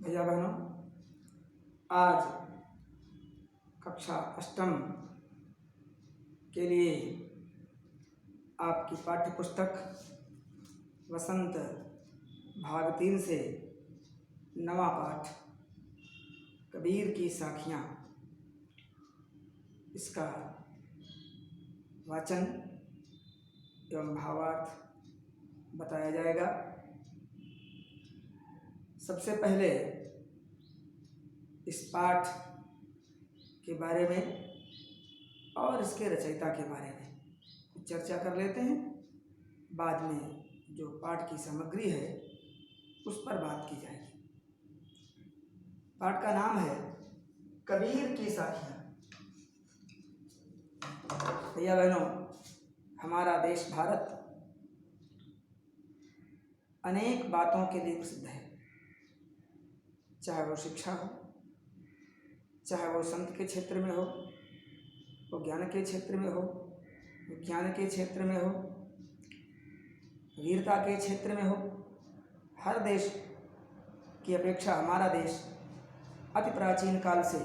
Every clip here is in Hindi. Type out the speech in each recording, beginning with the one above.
भैया बहनों, आज कक्षा अष्टम के लिए आपकी पाठ्य पुस्तक वसंत भाग 3 से नवा पाठ कबीर की साखियाँ, इसका वाचन एवं भावार्थ बताया जाएगा। सबसे पहले इस पाठ के बारे में और इसके रचयिता के बारे में कुछ चर्चा कर लेते हैं। बाद में जो पाठ की सामग्री है उस पर बात की जाएगी। पाठ का नाम है कबीर की साखियाँ। भैया बहनों, हमारा देश भारत अनेक बातों के लिए प्रसिद्ध है, चाहे वो शिक्षा हो, चाहे वो संत के क्षेत्र में हो, वो ज्ञान के क्षेत्र में हो, विज्ञान के क्षेत्र में हो, वीरता के क्षेत्र में हो। हर देश की अपेक्षा हमारा देश अति प्राचीन काल से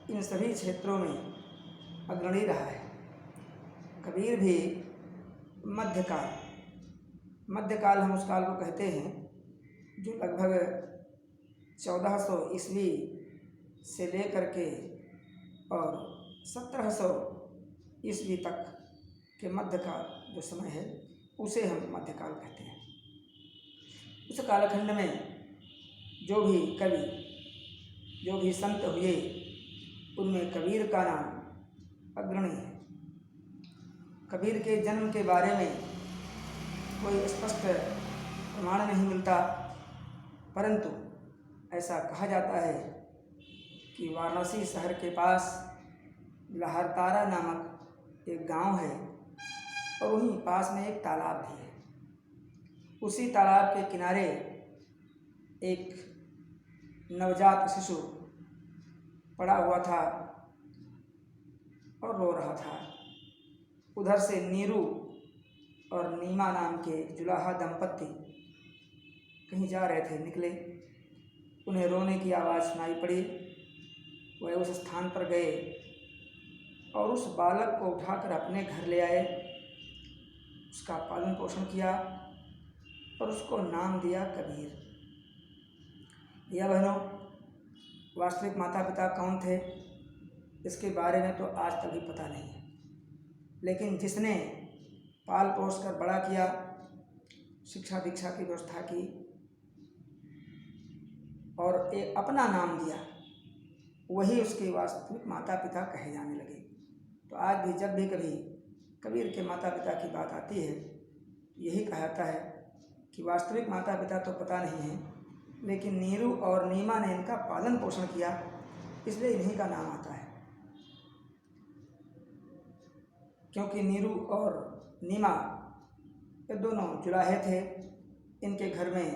इन सभी क्षेत्रों में अग्रणी रहा है। कबीर भी मध्यकाल हम उस काल को कहते हैं जो लगभग 1400 ईस्वी से लेकर के और 1700 ईस्वी तक के मध्यकाल जो समय है उसे हम मध्यकाल कहते हैं। उस कालखंड में जो भी कवि, जो भी संत हुए, उनमें कबीर का नाम अग्रणी है। कबीर के जन्म के बारे में कोई स्पष्ट प्रमाण नहीं मिलता, परंतु ऐसा कहा जाता है कि वाराणसी शहर के पास लहरतारा नामक एक गांव है और वहीं पास में एक तालाब भी है। उसी तालाब के किनारे एक नवजात शिशु पड़ा हुआ था और रो रहा था। उधर से नीरू और नीमा नाम के जुलाहा दंपत्ति कहीं जा रहे थे, निकले। उन्हें रोने की आवाज़ सुनाई पड़ी। वह उस स्थान पर गए और उस बालक को उठाकर अपने घर ले आए, उसका पालन पोषण किया और उसको नाम दिया कबीर। भैया बहनों, वास्तविक माता पिता कौन थे इसके बारे में तो आज तक भी पता नहीं है, लेकिन जिसने पाल पोस कर बड़ा किया, शिक्षा दीक्षा की व्यवस्था की और एक अपना नाम दिया, वही उसके वास्तविक माता पिता कहे जाने लगे। तो आज भी जब भी कभी कबीर के माता पिता की बात आती है, यही कहा जाता है कि वास्तविक माता पिता तो पता नहीं है, लेकिन नीरू और नीमा ने इनका पालन पोषण किया, इसलिए इन्हीं का नाम आता है। क्योंकि नीरू और नीमा ये दोनों जुलाहे थे। इनके घर में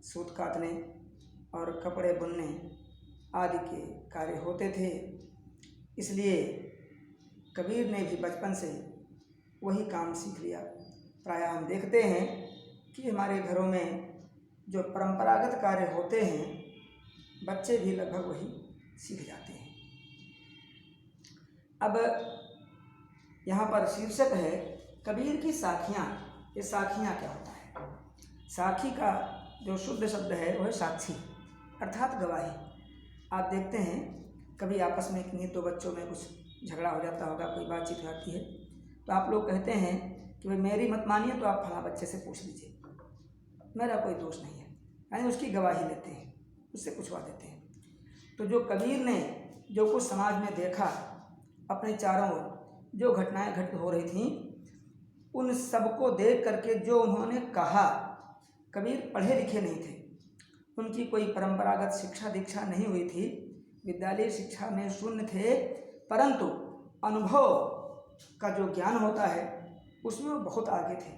सूत काटने और कपड़े बुनने आदि के कार्य होते थे, इसलिए कबीर ने भी बचपन से वही काम सीख लिया। प्रायः हम देखते हैं कि हमारे घरों में जो परंपरागत कार्य होते हैं, बच्चे भी लगभग वही सीख जाते हैं। अब यहाँ पर शीर्षक है कबीर की साखियाँ। ये साखियाँ क्या होता है? साखी का जो शुद्ध शब्द है वह है साक्षी, अर्थात गवाही। आप देखते हैं कभी आपस में किन्हीं दो बच्चों में कुछ झगड़ा हो जाता होगा, कोई बातचीत हो जाती है, तो आप लोग कहते हैं कि भाई मेरी मत मानिए तो आप फला बच्चे से पूछ लीजिए, मेरा कोई दोष नहीं है, यानी उसकी गवाही लेते हैं, उससे पूछवा देते हैं। तो जो कबीर ने जो कुछ समाज में देखा, अपने चारों ओर जो घटनाएं घटित हो रही थीं, उन सबको देख करके जो उन्होंने कहा, कबीर पढ़े लिखे नहीं थे, उनकी कोई परंपरागत शिक्षा दीक्षा नहीं हुई थी, विद्यालय शिक्षा में शून्य थे, परंतु अनुभव का जो ज्ञान होता है उसमें वो बहुत आगे थे।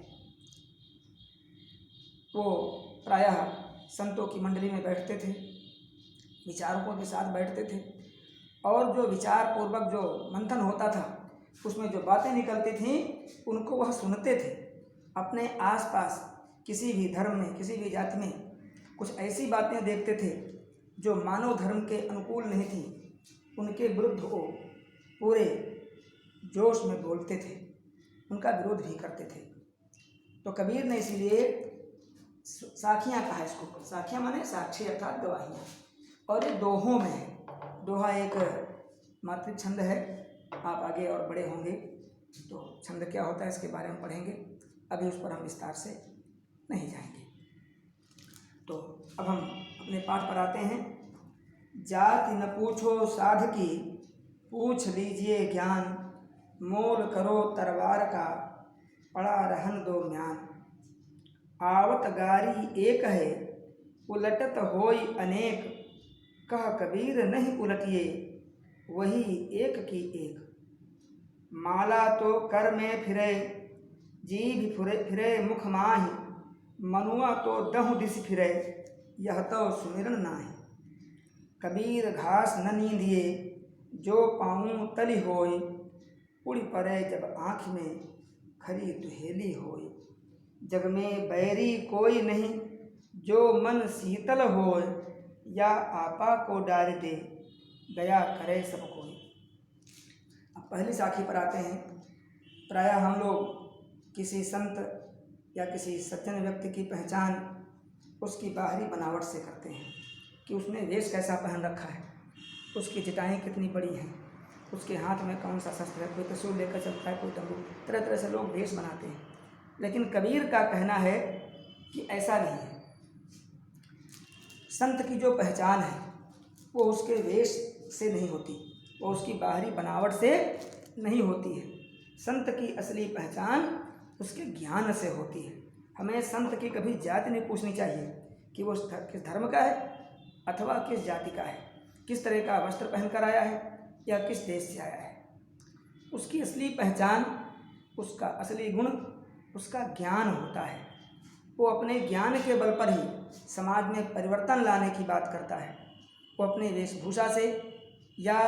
वो प्रायः संतों की मंडली में बैठते थे, विचारकों के साथ बैठते थे और जो विचार पूर्वक जो मंथन होता था उसमें जो बातें निकलती थीं उनको वह सुनते थे। अपने आसपास किसी भी धर्म में, किसी भी जाति में कुछ ऐसी बातें देखते थे जो मानव धर्म के अनुकूल नहीं थी, उनके विरुद्ध वो पूरे जोश में बोलते थे, उनका विरोध भी करते थे। तो कबीर ने इसलिए साखियाँ कहा इसको। साखियाँ माने साक्षी अर्थात गवाहियाँ, और ये दोहों में है। दोहा एक मात्रिक छंद है। आप आगे और बड़े होंगे तो छंद क्या होता है इसके बारे में पढ़ेंगे, अभी उस पर हम विस्तार से नहीं जाएंगे। तो अब हम अपने पाठ पर आते हैं। जाति न पूछो साध की, पूछ लीजिए ज्ञान, मोल करो तरवार का, पड़ा रहन दो म्यान। आवत गारी एक है, उलटत होई अनेक, कह कबीर नहीं उलटिए, वही एक की एक। माला तो कर में फिरे, जीभ फिरे मुख माहि, मनुआ तो दहु दिस फिरे, यह तो सुमिरन नाहि। कबीर घास न नींदिए, जो पाऊँ तली होय, उड़ पड़े जब आँख में, खरी दुहेली होय। जग में बैरी कोई नहीं, जो मन शीतल होय, या आपा को डार दे, दया करे सब कोई। अब पहली साखी पर आते हैं। प्रायः हम लोग किसी संत या किसी सज्जन व्यक्ति की पहचान उसकी बाहरी बनावट से करते हैं कि उसने वेश कैसा पहन रखा है, उसकी जटाएँ कितनी बड़ी हैं, उसके हाथ में कौन सा शस्त्र है, कोई त्रिशूल लेकर चलता है, कोई तंबू, तरह तरह से लोग वेश बनाते हैं। लेकिन कबीर का कहना है कि ऐसा नहीं है। संत की जो पहचान है वो उसके वेश से नहीं होती, वो उसकी बाहरी बनावट से नहीं होती है। संत की असली पहचान उसके ज्ञान से होती है। हमें संत की कभी जाति नहीं पूछनी चाहिए कि वो किस धर्म का है अथवा किस जाति का है, किस तरह का वस्त्र पहनकर आया है या किस देश से आया है। उसकी असली पहचान, उसका असली गुण उसका ज्ञान होता है। वो अपने ज्ञान के बल पर ही समाज में परिवर्तन लाने की बात करता है। वो अपने वेशभूषा से या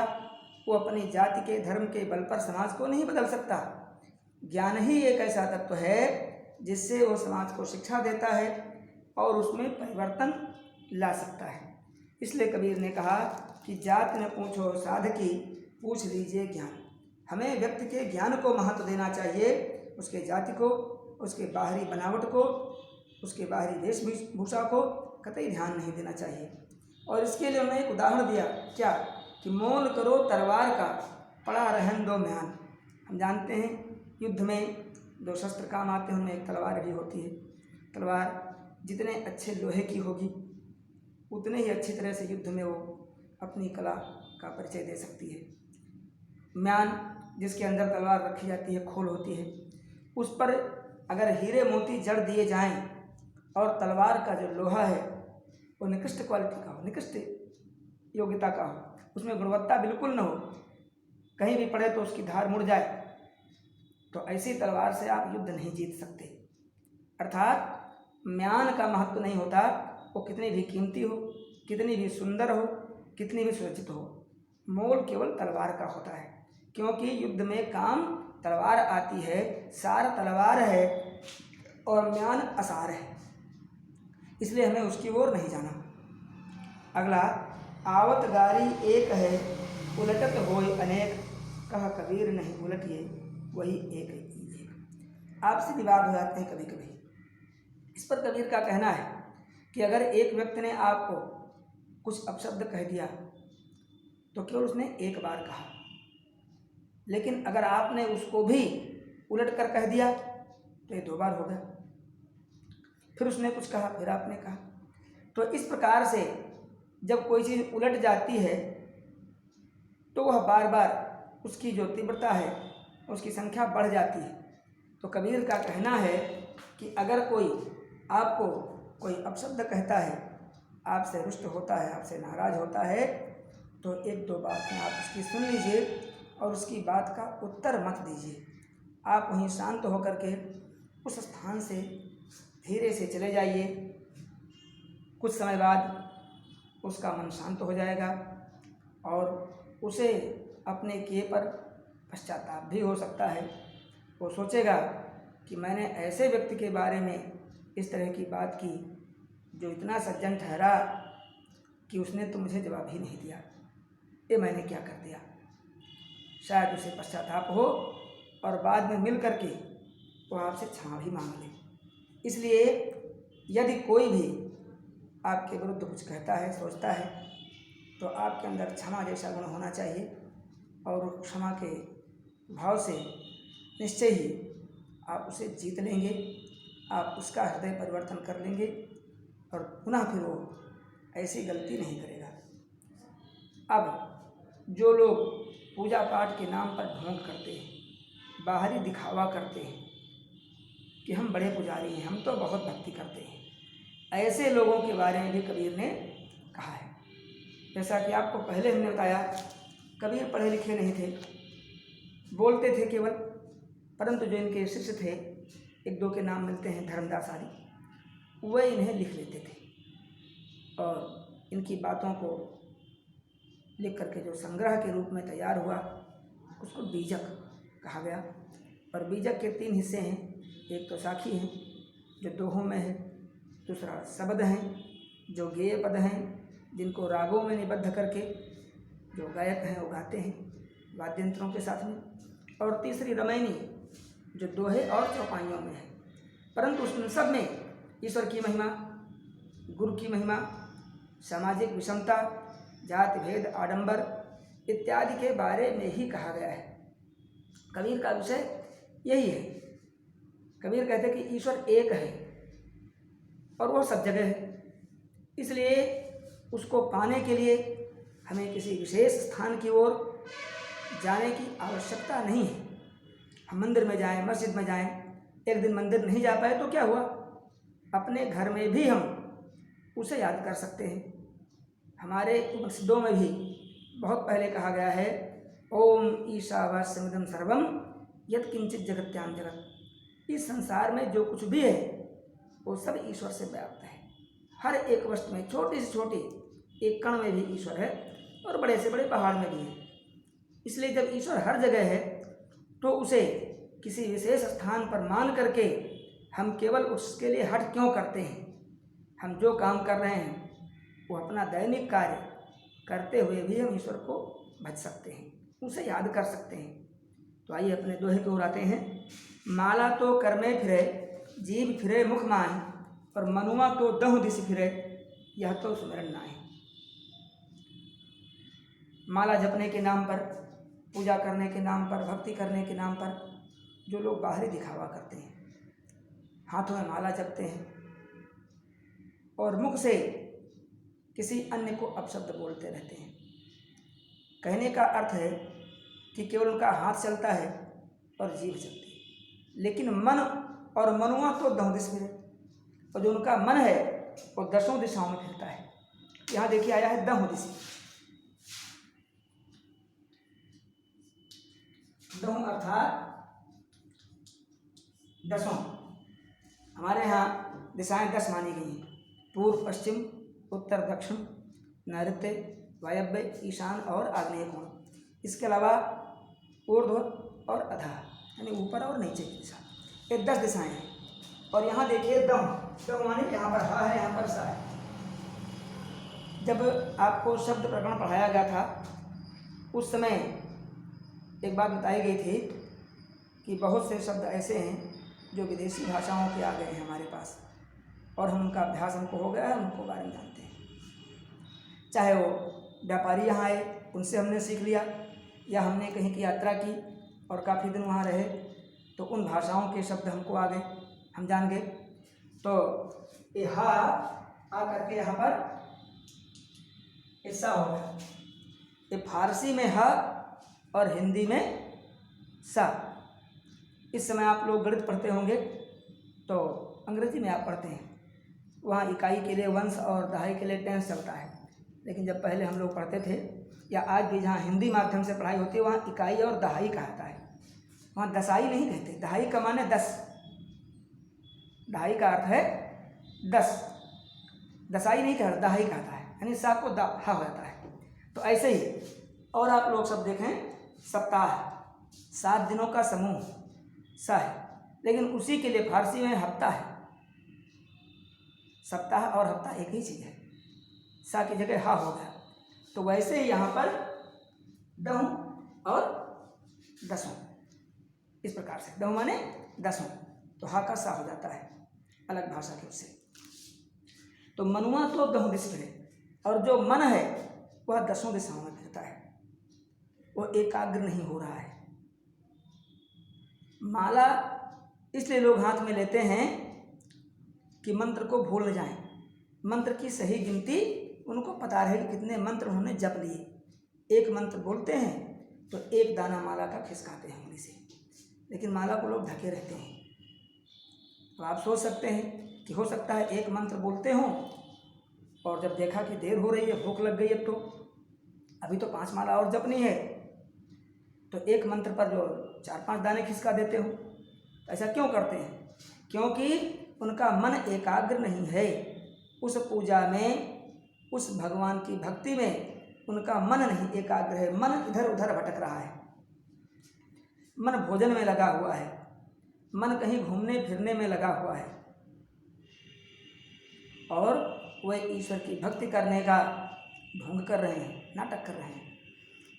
वो अपनी जाति के धर्म के बल पर समाज को नहीं बदल सकता। ज्ञान ही एक ऐसा तत्व है जिससे वो समाज को शिक्षा देता है और उसमें परिवर्तन ला सकता है। इसलिए कबीर ने कहा कि जाति न पूछो साधकी, पूछ लीजिए ज्ञान। हमें व्यक्ति के ज्ञान को महत्व देना चाहिए, उसके जाति को, उसके बाहरी बनावट को, उसके बाहरी वेशभूषा को कतई ध्यान नहीं देना चाहिए। और इसके लिए उन्होंने एक उदाहरण दिया, क्या कि मोल करो तलवार का, पड़ा रहन दो म्यान। हम जानते हैं युद्ध में दो शस्त्र काम आते हैं, उनमें एक तलवार भी होती है। तलवार जितने अच्छे लोहे की होगी उतने ही अच्छी तरह से युद्ध में वो अपनी कला का परिचय दे सकती है। म्यान जिसके अंदर तलवार रखी जाती है, खोल होती है, उस पर अगर हीरे मोती जड़ दिए जाएं और तलवार का जो लोहा है वो निकृष्ट क्वालिटी का हो, निकृष्ट योग्यता का हो, उसमें गुणवत्ता बिल्कुल न हो, कहीं भी पड़े तो उसकी धार मुड़ जाए, तो ऐसी तलवार से आप युद्ध नहीं जीत सकते। अर्थात म्यान का महत्व नहीं होता, वो कितनी भी कीमती हो, कितनी भी सुंदर हो, कितनी भी सुरक्षित हो, मोल केवल तलवार का होता है। क्योंकि युद्ध में काम तलवार आती है, सार तलवार है और म्यान असार है, इसलिए हमें उसकी ओर नहीं जाना। अगला, आवत गारी एक है, उलटत होय अनेक, कह कबीर नहीं उलटिए, वही एक एक। आपसे विवाद हो जाते हैं कभी कभी। इस पर कबीर का कहना है कि अगर एक व्यक्ति ने आपको कुछ अपशब्द कह दिया तो केवल उसने एक बार कहा, लेकिन अगर आपने उसको भी उलट कर कह दिया तो ये दो बार हो गया। फिर उसने कुछ कहा, फिर आपने कहा। तो इस प्रकार से जब कोई चीज़ उलट जाती है तो वह बार बार उसकी जो तीव्रता है उसकी संख्या बढ़ जाती है। तो कबीर का कहना है कि अगर कोई आपको कोई अपशब्द कहता है, आपसे रुष्ट होता है, आपसे नाराज़ होता है, तो एक दो बातें आप उसकी सुन लीजिए और उसकी बात का उत्तर मत दीजिए। आप वहीं शांत होकर के उस स्थान से धीरे से चले जाइए। कुछ समय बाद उसका मन शांत हो जाएगा और उसे अपने किए पर पश्चाताप भी हो सकता है। वो सोचेगा कि मैंने ऐसे व्यक्ति के बारे में इस तरह की बात की जो इतना सज्जन ठहरा कि उसने तो मुझे जवाब ही नहीं दिया, ये मैंने क्या कर दिया। शायद उसे पश्चाताप हो और बाद में मिल करके वो आपसे क्षमा भी मांग ले। इसलिए यदि कोई भी आपके विरुद्ध कुछ कहता है, सोचता है, तो आपके अंदर क्षमा जैसा गुण होना चाहिए और क्षमा के भाव से निश्चय ही आप उसे जीत लेंगे, आप उसका हृदय परिवर्तन कर लेंगे और पुनः फिर वो ऐसी गलती नहीं करेगा। अब जो लोग पूजा पाठ के नाम पर ढोंग करते हैं, बाहरी दिखावा करते हैं कि हम बड़े पुजारी हैं, हम तो बहुत भक्ति करते हैं, ऐसे लोगों के बारे में भी कबीर ने कहा है। जैसा कि आपको पहले हमने बताया, कबीर पढ़े लिखे नहीं थे, बोलते थे केवल, परंतु जो इनके शिष्य थे, एक दो के नाम मिलते हैं, धर्मदास आदि, वह इन्हें लिख लेते थे और इनकी बातों को लिख करके जो संग्रह के रूप में तैयार हुआ उसको बीजक कहा गया। और बीजक के 3 हिस्से हैं, एक तो साखी हैं जो दोहों में है, दूसरा शब्द हैं जो गेय पद हैं जिनको रागों में निबद्ध करके जो गायक हैं वो गाते हैं वाद्यंत्रों के साथ में, और तीसरी रमैनी जो दोहे और चौपाइयों में है। परंतु उन सब में ईश्वर की महिमा, गुरु की महिमा, सामाजिक विषमता, जाति भेद, आडंबर इत्यादि के बारे में ही कहा गया है। कबीर का विषय यही है। कबीर कहते हैं कि ईश्वर एक है और वो सब जगह है, इसलिए उसको पाने के लिए हमें किसी विशेष स्थान की ओर जाने की आवश्यकता नहीं है। हम मंदिर में जाएं, मस्जिद में जाएं, एक दिन मंदिर नहीं जा पाए तो क्या हुआ, अपने घर में भी हम उसे याद कर सकते हैं। हमारे उपनिषदों में भी बहुत पहले कहा गया है, ओम ईशावास्यमिदं सर्वम यत् किंचित जगत्याम जगत। इस संसार में जो कुछ भी है वो सब ईश्वर से व्याप्त है। हर एक वस्तु में, छोटी से छोटी एक कण में भी ईश्वर है और बड़े से बड़े पहाड़ में भी है। इसलिए जब ईश्वर हर जगह है तो उसे किसी विशेष स्थान पर मान करके हम केवल उसके लिए हट क्यों करते हैं। हम जो काम कर रहे हैं वो अपना दैनिक कार्य करते हुए भी हम ईश्वर को भज सकते हैं, उसे याद कर सकते हैं। तो आइए अपने दोहे को उड़ाते हैं। माला तो कर में फिरे, जीव फिरे मुख मान, और मनुआ तो दहु दिस फिरे, यह तो सुमिरन नाहि। माला जपने के नाम पर, पूजा करने के नाम पर, भक्ति करने के नाम पर जो लोग बाहरी दिखावा करते हैं, हाथों में माला जपते हैं और मुख से किसी अन्य को अपशब्द बोलते रहते हैं। कहने का अर्थ है कि केवल उनका हाथ चलता है और जीभ चलती है, लेकिन मन और मनुआ तो दहु दिस फिरे, और जो उनका मन है वो 10 दिशाओं में फिरता है। यहाँ देखिए आया है दहु दिशि, दहु अर्थात 10। हमारे यहाँ दिशाएं 10 मानी गई हैं, पूर्व, पश्चिम, उत्तर, दक्षिण, नैऋत्य, वायव्य, ईशान और आग्नेय कोण। इसके अलावा ऊर्ध्व और अधः यानी ऊपर और नीचे की दिशा, ये 10 दिशाएं हैं। और यहाँ देखिए दम माने यहाँ पर हा है, यहाँ पर सा है। जब आपको शब्द प्रकरण पढ़ाया गया था उस समय एक बात बताई गई थी कि बहुत से शब्द ऐसे हैं जो विदेशी भाषाओं के आ गए हैं हमारे पास, और हम उनका अभ्यास हमको हो गया है, उनको बारे में जानते हैं। चाहे वो व्यापारी यहाँ आए, उनसे हमने सीख लिया, या हमने कहीं की यात्रा की और काफ़ी दिन वहाँ रहे तो उन भाषाओं के शब्द हमको आ गए, हम जान गए। तो ये हा आ करके यहाँ पर ऐसा हो गया। ये फारसी में ह और हिंदी में सा। इस समय आप लोग गणित पढ़ते होंगे तो अंग्रेजी में आप पढ़ते हैं, वहाँ इकाई के लिए वंश और दहाई के लिए टेंस चलता है। लेकिन जब पहले हम लोग पढ़ते थे, या आज भी जहाँ हिंदी माध्यम से पढ़ाई होती है, वहाँ इकाई और दहाई कहता है, वहाँ दसाई नहीं कहते। दहाई का माने 10, दहाई का अर्थ है 10, दसाई नहीं कहता, दहाई कहता है, यानी सा को दा हा हो जाता है। तो ऐसे ही और आप लोग सब देखें, सप्ताह 7 दिनों का समूह सा है, लेकिन उसी के लिए फारसी में हफ्ता है। सप्ताह और हफ्ता एक ही चीज़ है। सा की जगह हा हो गया। तो वैसे ही यहाँ पर दहूँ और दसों, इस प्रकार से दहूँ माने दसों, तो हा का सा हो जाता है अलग भाषा के उससे। तो मनुआ तो दहूँ दिश फिरे, और जो मन है वह दसों दिशाओं में फिरता है, वो एकाग्र नहीं हो रहा है। माला इसलिए लोग हाथ में लेते हैं कि मंत्र को भूल न जाएं। मंत्र की सही गिनती उनको पता रहे कि कितने मंत्र उन्होंने जप लिए। एक मंत्र बोलते हैं तो एक दाना माला का खिसकाते हैं उंगली से, लेकिन माला को लोग ढके रहते हैं। तो आप सोच सकते हैं कि हो सकता है एक मंत्र बोलते हों और जब देखा कि देर हो रही है, भूख लग गई, अब तो अभी तो 5 माला और जपनी है, तो एक मंत्र पर जो 4-5 दाने खिसका देते हो। ऐसा क्यों करते हैं? क्योंकि उनका मन एकाग्र नहीं है उस पूजा में, उस भगवान की भक्ति में उनका मन नहीं एकाग्र है। मन इधर उधर भटक रहा है, मन भोजन में लगा हुआ है, मन कहीं घूमने फिरने में लगा हुआ है, और वह ईश्वर की भक्ति करने का ढोंग कर रहे हैं, नाटक कर रहे हैं।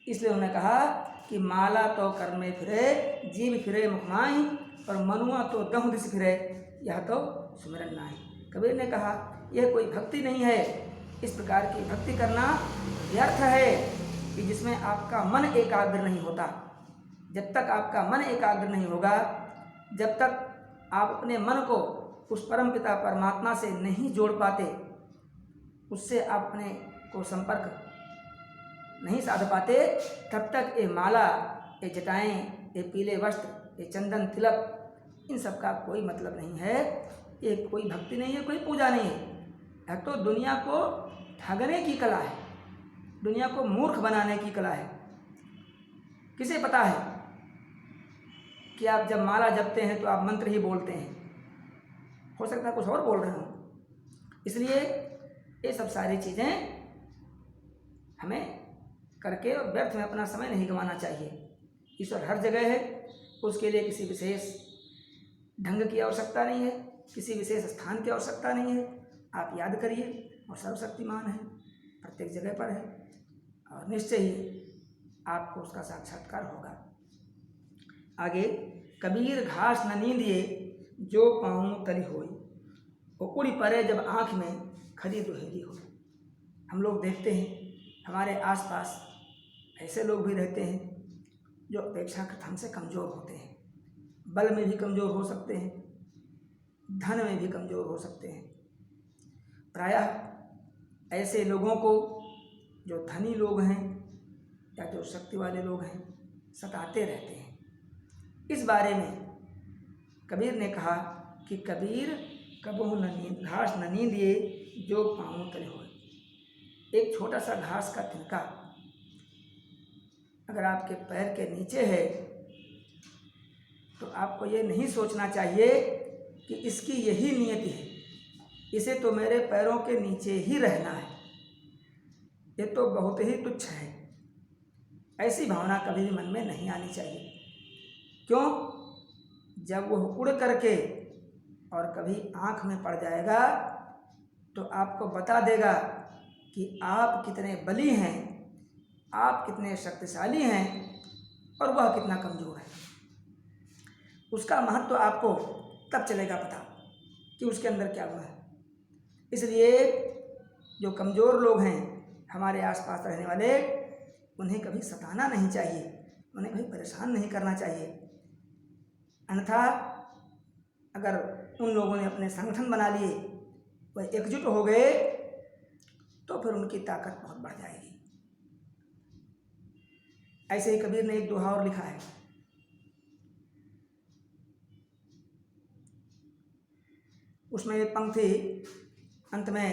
इसलिए उन्होंने कहा कि माला तो कर में फिरे, जीव फिरे मुखमाई, और मनुआ तो दहु दिस फिरे, यह तो सुमिरन नाई। कबीर ने कहा यह कोई भक्ति नहीं है। इस प्रकार की भक्ति करना व्यर्थ है कि जिसमें आपका मन एकाग्र नहीं होता। जब तक आपका मन एकाग्र नहीं होगा, जब तक आप अपने मन को उस परमपिता परमात्मा से नहीं जोड़ पाते, उससे आप अपने को संपर्क नहीं साध पाते, तब तक ये माला, ये जटाएँ, ये पीले वस्त्र, ये चंदन तिलक, इन सब का कोई मतलब नहीं है। ये कोई भक्ति नहीं है, कोई पूजा नहीं है। यह तो दुनिया को ठगने की कला है, दुनिया को मूर्ख बनाने की कला है। किसे पता है कि आप जब माला जपते हैं तो आप मंत्र ही बोलते हैं, हो सकता है कुछ और बोल रहे हो। इसलिए ये सब सारी चीज़ें हमें करके और व्यर्थ में अपना समय नहीं गंवाना चाहिए। ईश्वर हर जगह है, उसके लिए किसी विशेष ढंग की आवश्यकता नहीं है, किसी विशेष स्थान की आवश्यकता नहीं है। आप याद करिए, और सर्वशक्तिमान है, प्रत्येक जगह पर है, और निश्चय ही आपको उसका साक्षात्कार होगा। आगे, कबीर घास न नींदिए जो पाऊँ तली होई, वो उड़ी परे जब आँख में खरी दुहेली हो। हम लोग देखते हैं हमारे आसपास ऐसे लोग भी रहते हैं जो अपेक्षाकृत हमसे कमज़ोर होते हैं, बल में भी कमज़ोर हो सकते हैं, धन में भी कमज़ोर हो सकते हैं। प्रायः ऐसे लोगों को जो धनी लोग हैं या जो शक्ति वाले लोग हैं सताते रहते हैं। इस बारे में कबीर ने कहा कि कबीर कबहु घास न नींदिए जो पाँव तले होए। एक छोटा सा घास का तिनका अगर आपके पैर के नीचे है तो आपको ये नहीं सोचना चाहिए कि इसकी यही नियति है, इसे तो मेरे पैरों के नीचे ही रहना है, ये तो बहुत ही तुच्छ है। ऐसी भावना कभी भी मन में नहीं आनी चाहिए। क्यों? जब वह उड़ करके और कभी आँख में पड़ जाएगा तो आपको बता देगा कि आप कितने बली हैं, आप कितने शक्तिशाली हैं, और वह कितना कमज़ोर है। उसका महत्व तो आपको तब चलेगा पता कि उसके अंदर क्या हुआ है। इसलिए जो कमज़ोर लोग हैं हमारे आसपास रहने वाले, उन्हें कभी सताना नहीं चाहिए, उन्हें कभी परेशान नहीं करना चाहिए। अन्यथा अगर उन लोगों ने अपने संगठन बना लिए, वह एकजुट हो गए, तो फिर उनकी ताकत बहुत बढ़ जाएगी। ऐसे ही कबीर ने एक दोहा और लिखा है, उसमें एक पंक्ति अंत में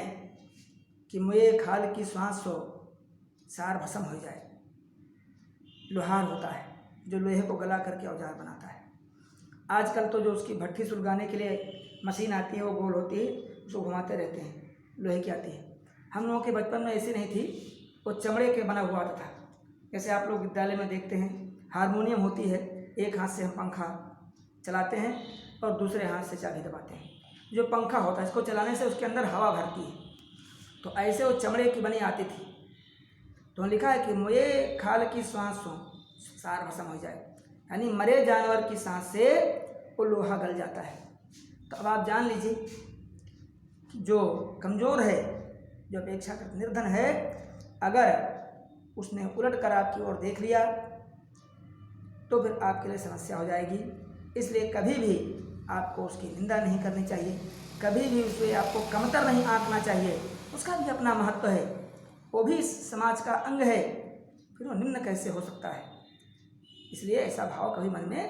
कि मुए खाल की श्वास सो सार भस्म हो जाए। लोहार होता है जो लोहे को गला करके औजार बनाता है। आजकल तो जो उसकी भट्ठी सुलगाने के लिए मशीन आती है, वो गोल होती है, उसको घुमाते रहते हैं, लोहे की आती है। हम लोगों के बचपन में ऐसी नहीं थी, वो चमड़े के बना हुआ आता था। जैसे आप लोग विद्यालय में देखते हैं हारमोनियम होती है, एक हाथ से हम पंखा चलाते हैं और दूसरे हाथ से चाबी दबाते हैं। जो पंखा होता है इसको चलाने से उसके अंदर हवा भरती है, तो ऐसे वो चमड़े की बनी आती थी। तो लिखा है कि मुए खाल की सांस सो सार भस्म हो जाए, यानी मरे जानवर की सांस से वो लोहा गल जाता है। तो अब आप जान लीजिए कि जो कमज़ोर है, जो अपेक्षाकृत निर्धन है, अगर उसने उलट कर आपकी ओर देख लिया तो फिर आपके लिए समस्या हो जाएगी। इसलिए कभी भी आपको उसकी निंदा नहीं करनी चाहिए, कभी भी उसे आपको कमतर नहीं आंकना चाहिए। उसका भी अपना महत्व है, वो भी समाज का अंग है, फिर वो निम्न कैसे हो सकता है। इसलिए ऐसा भाव कभी मन में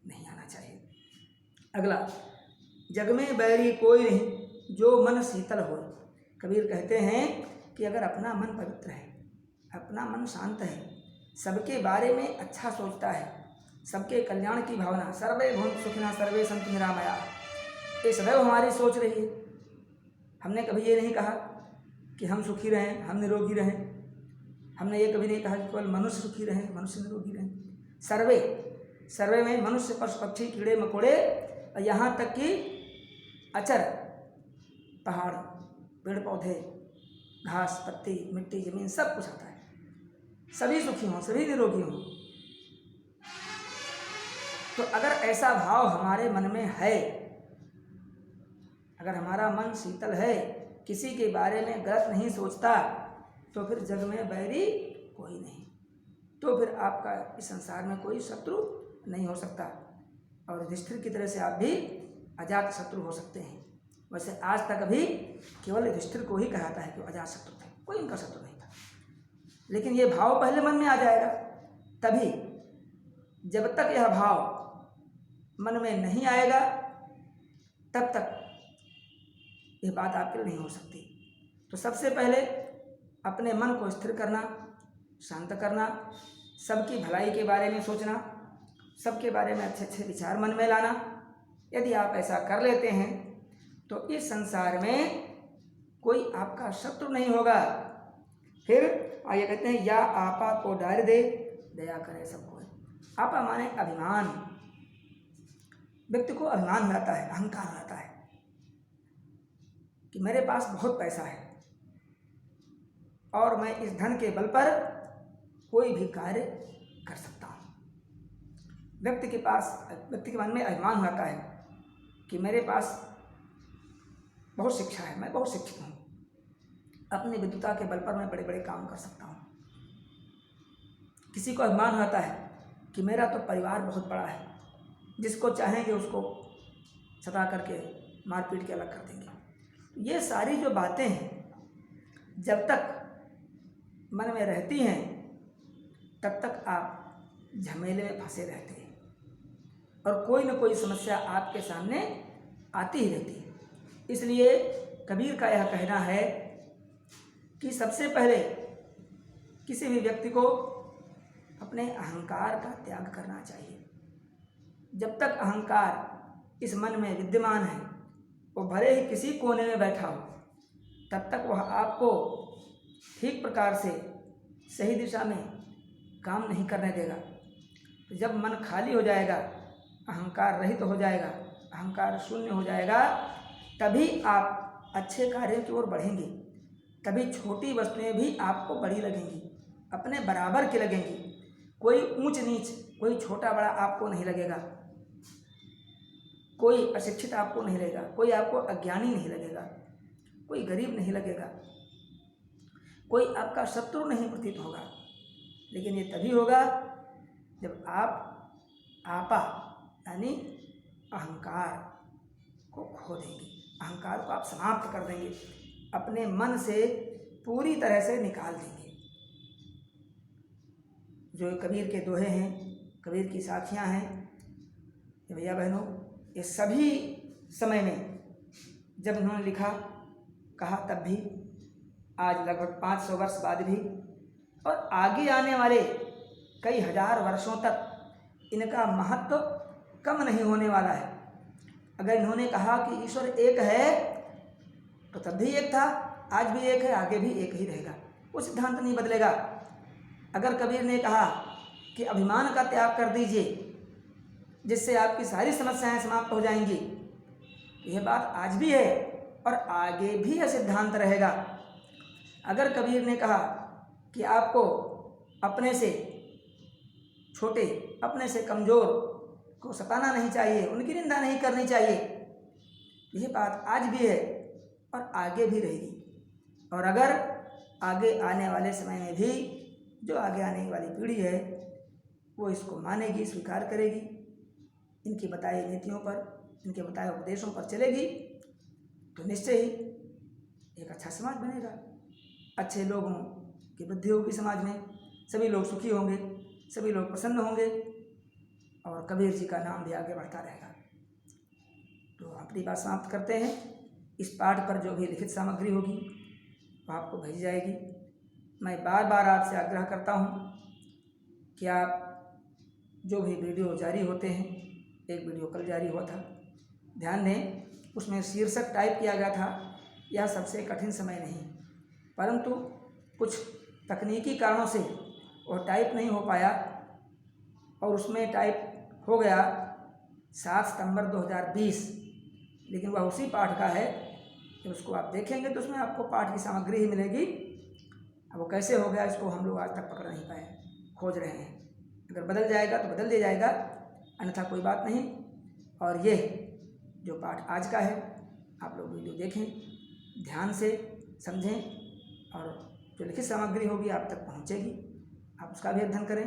नहीं आना चाहिए। अगला, जग में बैरी कोई नहीं जो मन शीतल हो। कबीर कहते हैं कि अगर अपना मन पवित्र है, अपना मन शांत है, सबके बारे में अच्छा सोचता है, सबके कल्याण की भावना, सर्वे भवन्तु सुखिनः सर्वे सन्तु निरामयाः, ये सदैव हमारी सोच रही है। हमने कभी ये नहीं कहा कि हम सुखी रहें, हम निरोगी रहें। हमने ये कभी नहीं कहा कि केवल मनुष्य सुखी रहें, मनुष्य निरोगी रहें। सर्वे, सर्वे में मनुष्य, पशु पक्षी, कीड़े मकोड़े, और यहाँ तक कि अचर, पहाड़, पेड़ पौधे, घास पत्ती, मिट्टी, जमीन, सब कुछ आता है। सभी सुखी हों, सभी निरोगी हों। तो अगर ऐसा भाव हमारे मन में है, अगर हमारा मन शीतल है, किसी के बारे में गलत नहीं सोचता, तो फिर जग में बैरी कोई नहीं। तो फिर आपका इस संसार में कोई शत्रु नहीं हो सकता। और युधिष्ठिर की तरह से आप भी अजात शत्रु हो सकते हैं। वैसे आज तक अभी केवल युधिष्ठिर को ही कहता है कि अजात शत्रु थे, कोई उनका शत्रु नहीं था। लेकिन ये भाव पहले मन में आ जाएगा, तभी। जब तक यह भाव मन में नहीं आएगा तब तक यह बात आपके लिए नहीं हो सकती। तो सबसे पहले अपने मन को स्थिर करना, शांत करना, सबकी भलाई के बारे में सोचना, सबके बारे में अच्छे अच्छे विचार मन में लाना। यदि आप ऐसा कर लेते हैं तो इस संसार में कोई आपका शत्रु नहीं होगा। फिर आगे कहते हैं, या आपा को डार दे दया करे सबको। आपा माने अभिमान। व्यक्ति को अभिमान हो जाता है, अहंकार हो जाता है कि मेरे पास बहुत पैसा है और मैं इस धन के बल पर कोई भी कार्य कर सकता हूँ। व्यक्ति के मन में अभिमान हो जाता है कि मेरे पास बहुत शिक्षा है, मैं बहुत शिक्षित हूँ, अपनी विद्वता के बल पर मैं बड़े बड़े काम कर सकता हूँ। किसी को अभिमान हो जाता है कि मेरा तो परिवार बहुत बड़ा है, जिसको चाहेंगे उसको सता करके मार पीट के अलग कर देंगे। ये सारी जो बातें हैं, जब तक मन में रहती हैं तब तक आप झमेले में फंसे रहते हैं और कोई न कोई समस्या आपके सामने आती ही रहती है। इसलिए कबीर का यह कहना है कि सबसे पहले किसी भी व्यक्ति को अपने अहंकार का त्याग करना चाहिए। जब तक अहंकार इस मन में विद्यमान है, वो भले ही किसी कोने में बैठा हो, तब तक वह आपको ठीक प्रकार से सही दिशा में काम नहीं करने देगा। तो जब मन खाली हो जाएगा, अहंकार रहित हो जाएगा, अहंकार शून्य हो जाएगा, तभी आप अच्छे कार्यों की ओर बढ़ेंगे। तभी छोटी वस्तुएं भी आपको बड़ी लगेंगी, अपने बराबर की लगेंगी। कोई ऊंच नीच, कोई छोटा बड़ा आपको नहीं लगेगा, कोई अशिक्षित आपको नहीं लगेगा, कोई आपको अज्ञानी नहीं लगेगा, कोई गरीब नहीं लगेगा, कोई आपका शत्रु नहीं प्रतीत होगा। लेकिन ये तभी होगा जब आप आपा यानी अहंकार को खो देंगे, अहंकार को आप समाप्त कर देंगे, अपने मन से पूरी तरह से निकाल देंगे। जो कबीर के दोहे हैं, कबीर की साखियाँ हैं, ये भैया बहनों, ये सभी समय में जब उन्होंने लिखा कहा तब भी, आज लगभग 500 वर्ष बाद भी, और आगे आने वाले कई हजार वर्षों तक इनका महत्व कम नहीं होने वाला है। अगर इन्होंने कहा कि ईश्वर एक है तो तब भी एक था, आज भी एक है, आगे भी एक ही रहेगा, वो सिद्धांत नहीं बदलेगा। अगर कबीर ने कहा कि अभिमान का त्याग कर दीजिए जिससे आपकी सारी समस्याएं समाप्त हो जाएंगी, तो यह बात आज भी है और आगे भी यह सिद्धांत रहेगा। अगर कबीर ने कहा कि आपको अपने से छोटे, अपने से कमज़ोर को सताना नहीं चाहिए, उनकी निंदा नहीं करनी चाहिए, यह बात आज भी है और आगे भी रहेगी। और अगर आगे आने वाले समय में भी जो आगे आने वाली पीढ़ी है वो इसको मानेगी, स्वीकार करेगी, इनकी बताई नीतियों पर, इनके बताए उपदेशों पर चलेगी, तो निश्चय ही एक अच्छा समाज बनेगा, अच्छे लोगों की वृद्धि होगी समाज में, सभी लोग सुखी होंगे, सभी लोग प्रसन्न होंगे और कबीर जी का नाम भी आगे बढ़ता रहेगा। तो अपनी बात समाप्त करते हैं। इस पाठ पर जो भी लिखित सामग्री होगी वो आपको भेजी जाएगी। मैं बार बार आपसे आग्रह करता हूँ कि आप जो भी वीडियो जारी होते हैं, एक वीडियो कल जारी हुआ था, ध्यान दें उसमें शीर्षक टाइप किया गया था, यह सबसे कठिन समय नहीं, परंतु कुछ तकनीकी कारणों से वो टाइप नहीं हो पाया और उसमें टाइप हो गया 7 सितंबर 2020, लेकिन वह उसी पाठ का है कि उसको आप देखेंगे तो उसमें आपको पाठ की सामग्री ही मिलेगी। अब वो कैसे हो गया इसको हम लोग आज तक पकड़ नहीं पाए, खोज रहे हैं। अगर बदल जाएगा तो बदल दिया जाएगा, अन्यथा कोई बात नहीं। और ये जो पाठ आज का है आप लोग वीडियो देखें, ध्यान से समझें और जो लिखित सामग्री होगी आप तक पहुंचेगी, आप उसका भी अध्ययन करें।